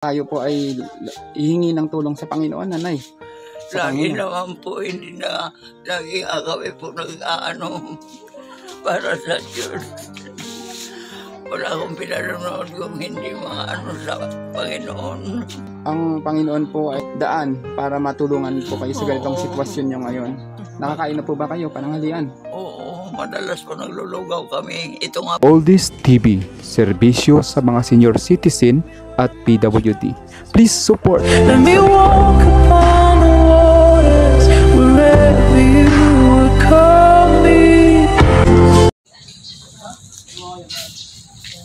Tayo po ay hihingi ng tulong sa Panginoon, nanay. Lagi naman po, hindi na lagi kami po nag-aano para sa Diyos. Wala akong pinanonood kung hindi maano sa Panginoon. Ang Panginoon po ay daan para matulungan po kayo sa ganitong sitwasyon nyo ngayon. Nakakain na po ba kayo pananghalian? Oo, madalas po naglulugaw kami. Ito nga. Oldies TV, serbisyo sa mga senior citizen at PWD. Please support. Let me walk upon the waters wherever you would call me.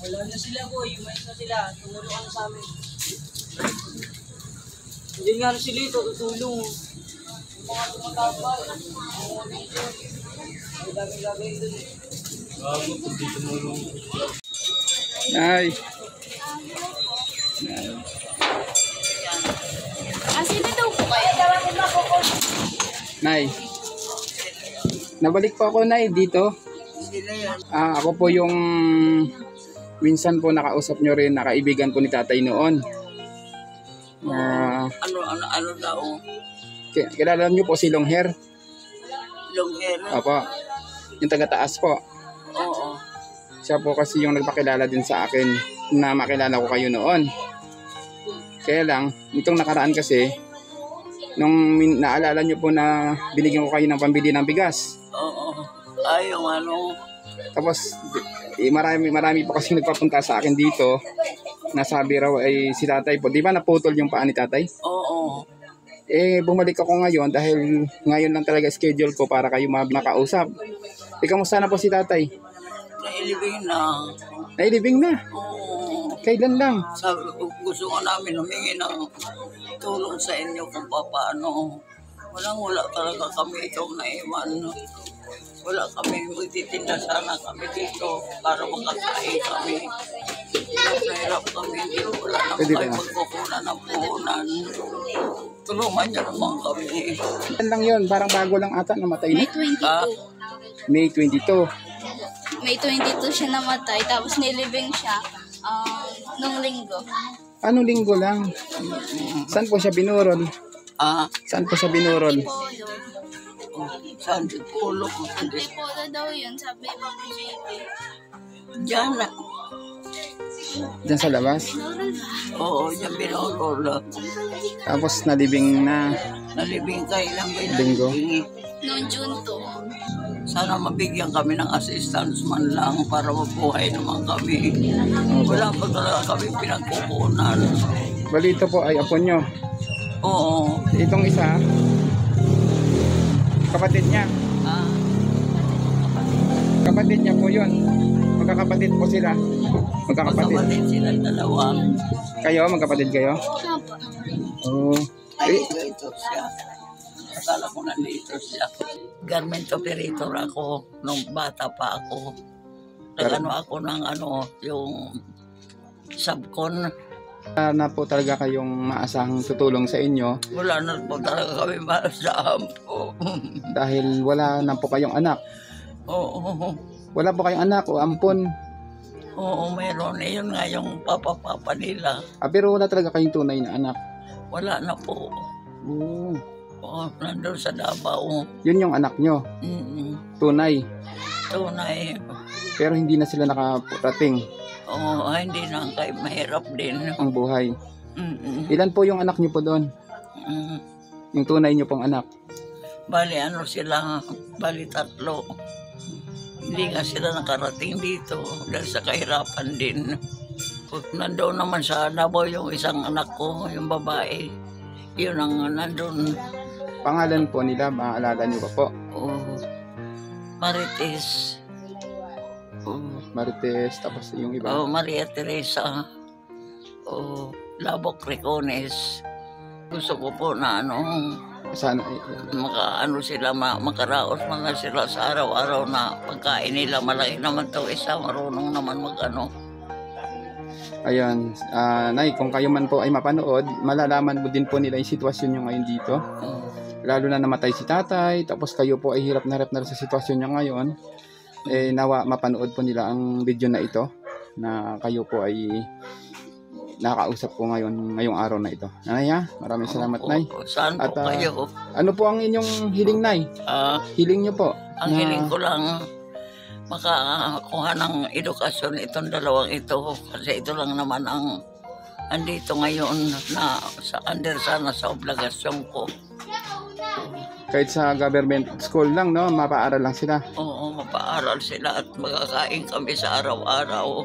Wala na sila boy, umayos na sila, tumulong ano sa amin. Hindi nga na sila ito, tutulong. Yung mga tumatapal, mga video, may dami-dami ito eh. Bago kung di tumulong. Ay. Sino daw po kayo? Nay. Nabalik po ako, Nay, dito. Ako po yung minsan po nakausap nyo rin, nakaibigan po ni tatay noon. Ano daw? Kilala nyo po si Long Hair? Long hair? Opo. Yung taga-taas po. Oo. Siya po kasi yung nagpakilala din sa akin na makilala ko kayo noon. Kaya lang, nitong nakaraan kasi, nung naalala nyo po na binigyan ko kayo ng pambili ng bigas. Oo. Ay, yung ano. Tapos, marami po kasi nagpapunta sa akin dito. Nasabi raw ay si tatay po. Di ba naputol yung paa ni tatay? Oo. Bumalik ako ngayon dahil ngayon lang talaga schedule ko para kayo makausap. Kamusta na po si tatay? Nailibing na. Nailibing na? Oo. Kailan lang? Sabi ko, gusto ko namin humingi ng tulong sa inyo kung paano. Wala talaga kami itong naiman. Wala kami, magtitinda sana kami dito para makakain kami. Nahirap kami, hindi wala na kayo magkukunan ng puhunan. Tulungan niyo naman kami. Yan lang yun, parang bago lang ata namatay na. May 22. May 22. May 22 siya namatay, tapos nilibing siya nung linggo. Anong linggo lang? Saan po siya binurol? Saan po siya binurol? Saan Polo? Hindi Polo daw yun, sabi pa po JP. Diyan na. Diyan sa labas? Binurol ba? Oo, diyan binurol. Tapos nalibing na Nalibing kayo lang linggo. Noong June 2. Sana mabigyan kami ng assistance man lang para mabuhay naman kami. Wala pa talaga kami pinagkukunan. Bali ito po ay apo nyo. Oo. Itong isa, kapatid niya. Kapatid niya po yun. Magkakapatid po sila. Magkapatid sila dalawa. Kayo, magkapatid kayo? Opo. Oo. Ay, ito siya. Akala ko nandito siya. Garment operator ako nung bata pa ako. Nag-ano ako ng yung subcon. Na po talaga kayong maasahang tutulong sa inyo. Wala na po talaga kami maasahan po. Dahil wala na po kayong anak. Oo. Wala po kayong anak o ampon. Oo, meron. Yun nga yung papa nila. Pero wala talaga kayong tunay na anak. Wala na po. Oo. Oo, nandun sa Davao. Yun yung anak nyo. Tunay. Tunay. Pero hindi na sila nakarating. Oo, hindi na kayo mahirap din. Ang buhay. Ilan po yung anak nyo po doon? Yung tunay nyo pong anak? Bali sila, bali 3. Hindi nga sila nakarating dito dahil sa kahirapan din. Nandoon naman sa Davao yung isang anak ko, yung babae. Yun ang nandun. Pangalan po nila, maalala nyo ba po? Marites. Marites, tapos yung iba? Maria Teresa. Labok Recones. Gusto ko po na Sana, sila, makaraos mga sila sa araw-araw na pagkain nila. Malaki naman to isa, marunong naman Ayan, Nay, kung kayo man po ay mapanood, malalaman mo din po nila yung sitwasyon nyo ngayon dito. Lalo na namatay si tatay, tapos kayo po ay hirap na sa sitwasyon nyo ngayon. Nawa mapanood po nila ang video na ito, na kayo po ay nakausap ko ngayong araw na ito. Nanay ha, maraming salamat Opo, Nay. saan At po kayo? ano po ang inyong hiling Nay? Hiling nyo po. Ang hiling ko lang makakuha ng edukasyon itong dalawang ito kasi ito lang naman ang andito ngayon na sa under sana sa obligasyon ko. Kahit sa government school lang, no? Mapaaral lang sila. Oo, mapaaral sila at magkakain kami sa araw-araw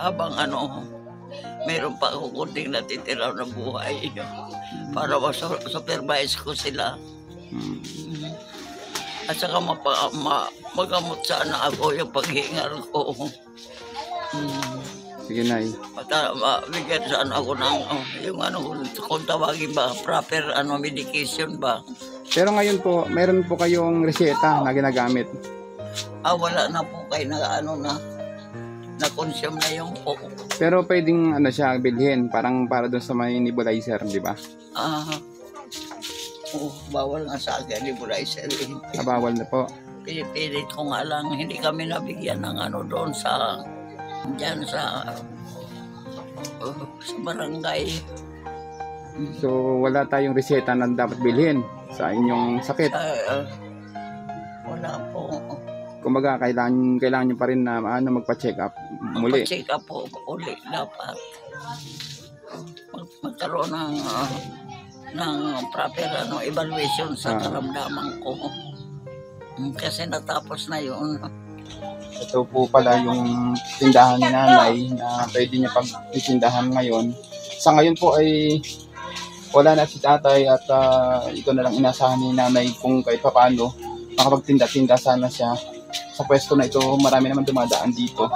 habang mayroon pa ako kunting natitira na buhay para supervise ko sila. At saka magamot sana ako yung paghingal ko. Sige Nay. At bigyan sana ako ng yung kung tawagin ba, proper medication ba. Pero ngayon po, meron po kayong reseta na ginagamit. Wala na po kayo na-consume na yung po. Pero pwedeng siya bilhin, parang para doon sa may nebulizer, di ba? Bawal nga sa akin nebulizer. Bawal na po. Pinipilit ko nga lang, hindi kami nabigyan ng doon sa barangay. So wala tayong reseta na dapat bilhin sa inyong sakit. Wala po. Kumbaga kailangan nyo pa rin na magpa-check up muli. Magpa-check up po uli dapat. Magkaroon ng proper evaluation sa karamdaman ko. Kasi natapos na yun. Ito po pala yung tindahan ni Nanay na pwede niya pag-tindahan ngayon. Sa ngayon po ay wala na si Tatay at ito na lang inasahan ni Nanay kung kahit paano makapagtinda-tinda sana siya. Sa pwesto na ito, marami naman dumadaan dito.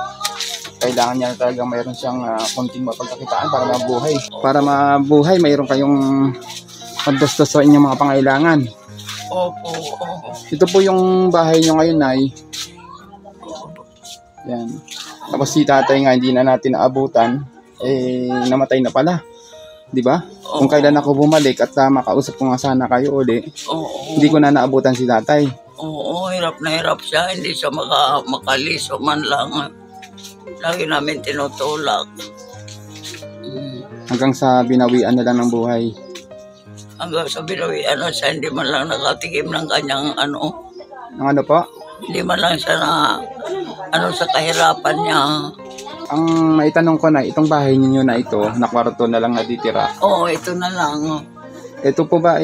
Kailangan niya talagang mayroon siyang konting mapagkakitaan para mabuhay. Para mabuhay, mayroon kayong pagdustos sa inyong mga pangailangan. Opo. Ito po yung bahay nyo ngayon, Nay. Yan. Tapos si Tatay nga, hindi na natin naabutan. Namatay na pala. Di ba? Kung kailan ako bumalik at makausap ko nga sana kayo uli, hindi ko na naabutan si Tatay. Oo, hirap na hirap siya. Hindi siya makaliso man lang. Lagi namin tinutulak. Hanggang sa binawian na lang ng buhay. Hanggang sa binawian na siya, hindi man lang nakatikim ng kanyang Ang ano po? Hindi man lang siya sa kahirapan niya. Ang maitanong ko na, itong bahay ninyo na ito, na kwarto na lang natitira. Oo, ito na lang. Ito po ba,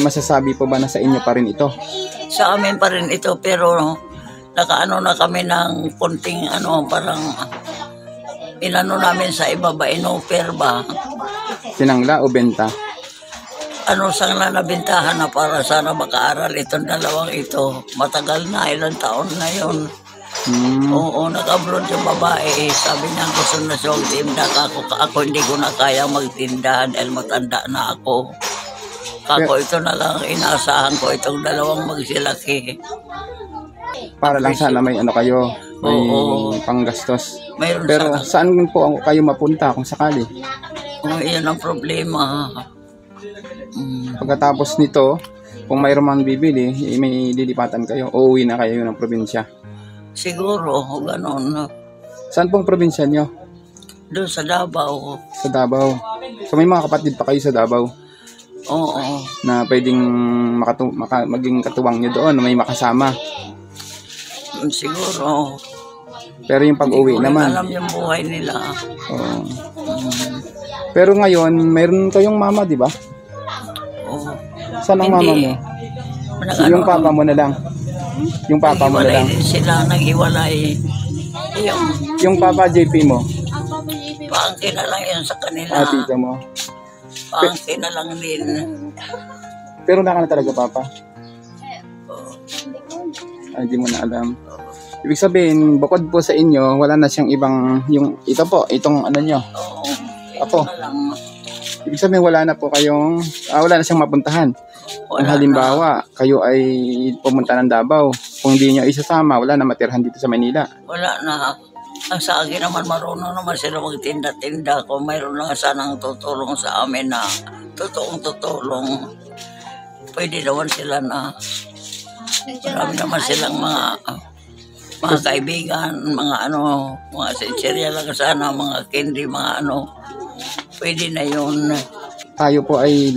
masasabi po ba na sa inyo pa rin ito? Sa amin pa rin ito, pero nakaano na kami ng konting parang namin sa iba ba, inoper ba? Sinangla o benta? Sang nabintahan na para sana makaaral itong dalawang ito. Matagal na, ilang taon na yun. Oo, nag-abroad yung babae. Sabi niya gusto na siya magtinda. Ako hindi ko na kaya magtinda dahil matanda na ako. Ito na lang inaasahan ko itong dalawang magsilaki. Para lang sana may kayo, may panggastos. Mayroon Pero sana. saan po kayo mapunta kung sakali? Iyan ang problema. Pagkatapos nito, kung mayroon man bibili, may lilipatan kayo. Uuwi na kayo ng probinsya. Siguro, gano'n. Saan pong probinsya nyo? Doon sa Davao. Sa Davao. So may mga kapatid pa kayo sa Davao? Oo. Na pwedeng maging katuwang nyo doon, may makasama. Siguro. Pero yung pag-uwi naman. Alam yung buhay nila. Oo. Pero ngayon, mayroon kayong mama, di ba? Oo. Saan ang mama mo? Yung papa mo na lang. Yung papa mo na lang. Naghiwalay. Yung papa JP mo? Paangkin na lang yan sa kanila. Tita mo? Paangkin na lang din. Pero wala ka na talaga, papa? Hindi mo na alam. Ibig sabihin, bukod po sa inyo, wala na siyang ibang, ito po, itong nyo. Ako. Ibig sabihin, wala na po kayong, wala na siyang mapuntahan. Kung halimbawa, kayo ay pumunta ng Davao, kung hindi nyo isasama, wala na matirhan dito sa Manila. Wala na. Ang sa akin naman, marunong naman sila magtinda-tinda. Kung mayroon lang sanang tutulong sa amin na totoong tutulong, pwede naman sila na marami naman silang mga kaibigan, mga mga sinserya lang sana, mga candy, mga pwede na yun. Tayo po ay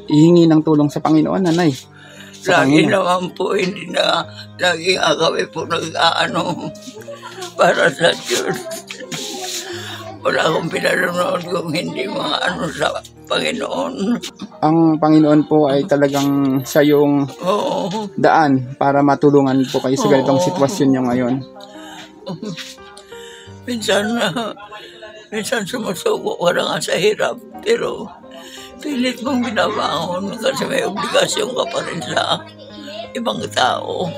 hihingi ng tulong sa Panginoon, nanay. Sa Lagi Panginoon. naman po, hindi na, lagi nga kami po nag-aano para sa Diyos. Wala akong pinanonood kung hindi mga ano sa Panginoon. Ang Panginoon po ay talagang siya yung Oo. daan para matulungan po kayo sa ganitong Oo. sitwasyon nyo ngayon. Minsan sumusuko ka na nga sa hirap, pero pilit mong binabangon kasi may obligasyon ka pa rin sa ibang tao.